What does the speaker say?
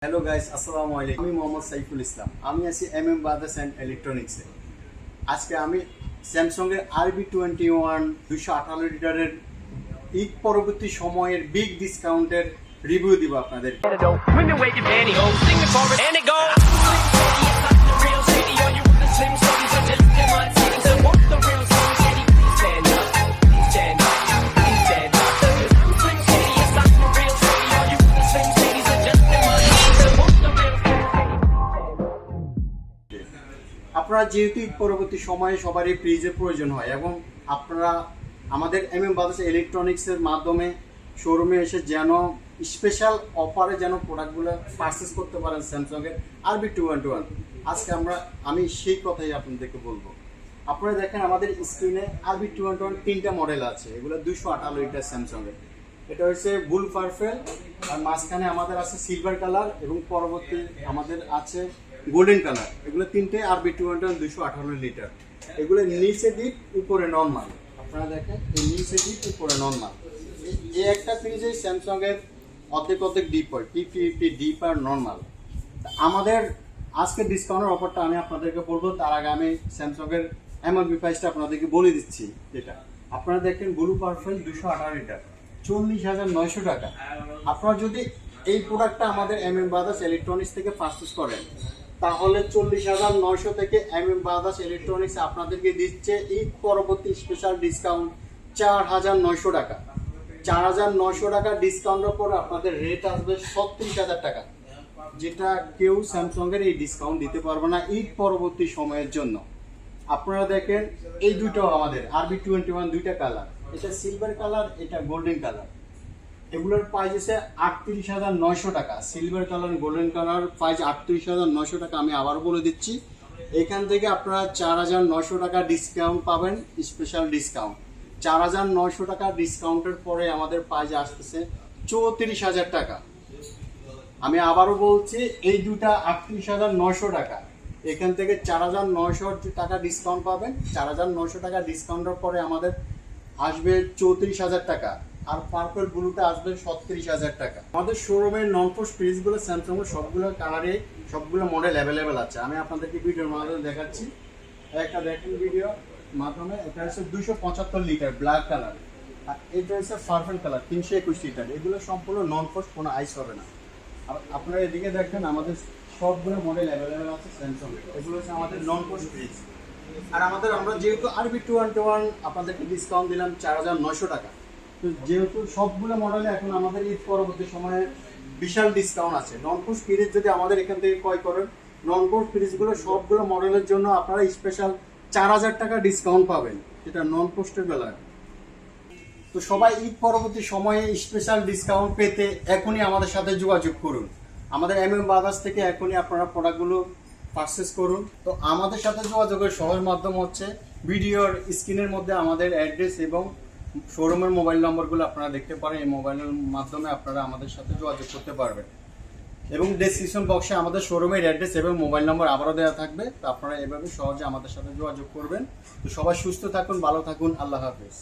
Hello guys, আসসালামু আলাইকুম। আমি মোহাম্মদ সাইফুল ইসলাম। আমি আছি M.M Brothers ইলেকট্রনিক্সে। আজকে আমি স্যামসাংয়ের RB21 218 লিটারের ঈদ পরবর্তী সময়ের বিগ ডিসকাউন্টের রিভিউ দিব আপনাদের। আপনারা যেহেতু ঈদ পরবর্তী সময়ে সবারই ফ্রিজের প্রয়োজন হয় এবং আপনারা আমাদের M.M Brothers ইলেকট্রনিক্সের মাধ্যমে শোরুমে এসে যেন স্পেশাল অফারে যেন প্রোডাক্টগুলো পারচেস করতে পারেন স্যামসাংয়ের RB21। আজকে আমি সেই কথাই আপনাদেরকে বলবো। আপনারা দেখেন আমাদের স্ক্রিনে RB21 তিনটা মডেল আছে। এগুলো 218 লিটার স্যামসাংয়ের। এটা হচ্ছে বুল পার্পল, আর মাঝখানে আমাদের আছে সিলভার কালার এবং পরবর্তী আমাদের আছে গোল্ডেন কালার। এগুলো তিনটে RB21 218 লিটার। এগুলো নিচে ডিপ উপরে নর্মাল। আপনারা দেখেন এই নিচে ডিপ উপরে নর্মাল। এই একটা ফ্রিজে স্যামসাংয়ের অর্ধেক ডিপ হয়, 50-50 ডিপ আর নর্মাল। আমাদের আজকে ডিসকাউন্টের অফারটা আমি আপনাদেরকে বলবো, তার আগে আমি স্যামসাংয়ের MRP প্রাইসটা আপনাদেরকে বলে দিচ্ছি। যেটা আপনারা দেখেন ব্লু পার্পল 218 লিটার 40,900 টাকা। আপনারা যদি এই প্রোডাক্টটা আমাদের M.M Brothers ইলেকট্রনিক্স থেকে পারচেজ করেন তাহলে 40,900 থেকে M.M Brothers ইলেকট্রনিক্স আপনাদেরকে দিচ্ছে ঈদ পরবর্তী স্পেশাল ডিসকাউন্ট 4,900 টাকা। 4,900 টাকা ডিসকাউন্টের পর আপনাদের রেট আসবে 36,000 টাকা, যেটা কেউ স্যামসাংয়ের এই ডিসকাউন্ট দিতে পারবে না ঈদ পরবর্তী সময়ের জন্য। আপনারা দেখেন এই দুটো আমাদের RB21 দুইটা কালার, এটা সিলভার কালার, এটা গোল্ডেন কালার। এগুলোর প্রাইস আছে 38,900 টাকা। Silver colour golden colour price 38,900 টাকা। আমি আবার বলে দিচ্ছি, এখান থেকে আপনারা 4,900 টাকা ডিসকাউন্ট পাবেন, স্পেশাল ডিসকাউন্ট। 4,900 টাকা ডিসকাউন্টের পরে আমাদের প্রাইস আসতেছে 34,000 টাকা। আমি আবারও বলছি, এই দুটা 38,900 টাকা। এখান থেকে 4,900 টাকা ডিসকাউন্ট পাবেন। 4,900 টাকা ডিসকাউন্টের পরে আমাদের আসবে 34,000 টাকা, আর পার্পল ব্লুটা আসবে 37,000 টাকা। আমাদের শোরুমের নন পোস্ট ফ্রিজগুলো স্যামসাংয়ের সবগুলো কালারে সবগুলো মডেল অ্যাভেলেবেল আছে। আমি আপনাদেরকে ভিডিওর মাধ্যমে দেখাচ্ছি। একটা দেখেন ভিডিও মাধ্যমে। এটা হচ্ছে 275 লিটার ব্ল্যাক কালার, আর এটা হচ্ছে পার্পল কালার 321 লিটার। এগুলো সম্পূর্ণ নন পোস্ট, কোনো আইস হবে না। আর আপনারা এদিকে দেখেন আমাদের সবগুলো মডেল অ্যাভেলেবেল আছে স্যামসাংয়ের। এগুলো হচ্ছে আমাদের নন পোস্ট ফ্রিজ। আর আমরা যেহেতু RB21 আপনাদেরকে ডিসকাউন্ট দিলাম 4,900 টাকা, তো যেহেতু সবগুলো মডেলে এখন আমাদের ঈদ পরবর্তী সময়ে বিশাল ডিসকাউন্ট আছে। নন পোস্ট ফ্রিজ যদি আমাদের এখান থেকে ক্রয় করেন, নন পোস্ট ফ্রিজগুলো সবগুলো মডেলের জন্য আপনারা স্পেশাল 4,000 টাকা ডিসকাউন্ট পাবেন, যেটা নন পোস্টের বেলায়। তো সবাই ঈদ পরবর্তী সময়ে স্পেশাল ডিসকাউন্ট পেতে এখনই আমাদের সাথে যোগাযোগ করুন। আমাদের M.M Brothers থেকে এখনই আপনারা প্রোডাক্টগুলো পারচেস করুন। তো আমাদের সাথে যোগাযোগের সহজ মাধ্যম হচ্ছে ভিডিওর স্ক্রিনের মধ্যে আমাদের অ্যাড্রেস এবং শোরুমের মোবাইল নম্বরগুলো আপনারা দেখতে পারেন। এই মোবাইলের মাধ্যমে আপনারা আমাদের সাথে যোগাযোগ করতে পারবেন, এবং ডেসক্রিপশন বক্সে আমাদের শোরুমের অ্যাড্রেস এবং মোবাইল নম্বর আবারও দেওয়া থাকবে। তো আপনারা এভাবে সহজে আমাদের সাথে যোগাযোগ করবেন। তো সবাই সুস্থ থাকুন, ভালো থাকুন, আল্লাহ হাফেজ।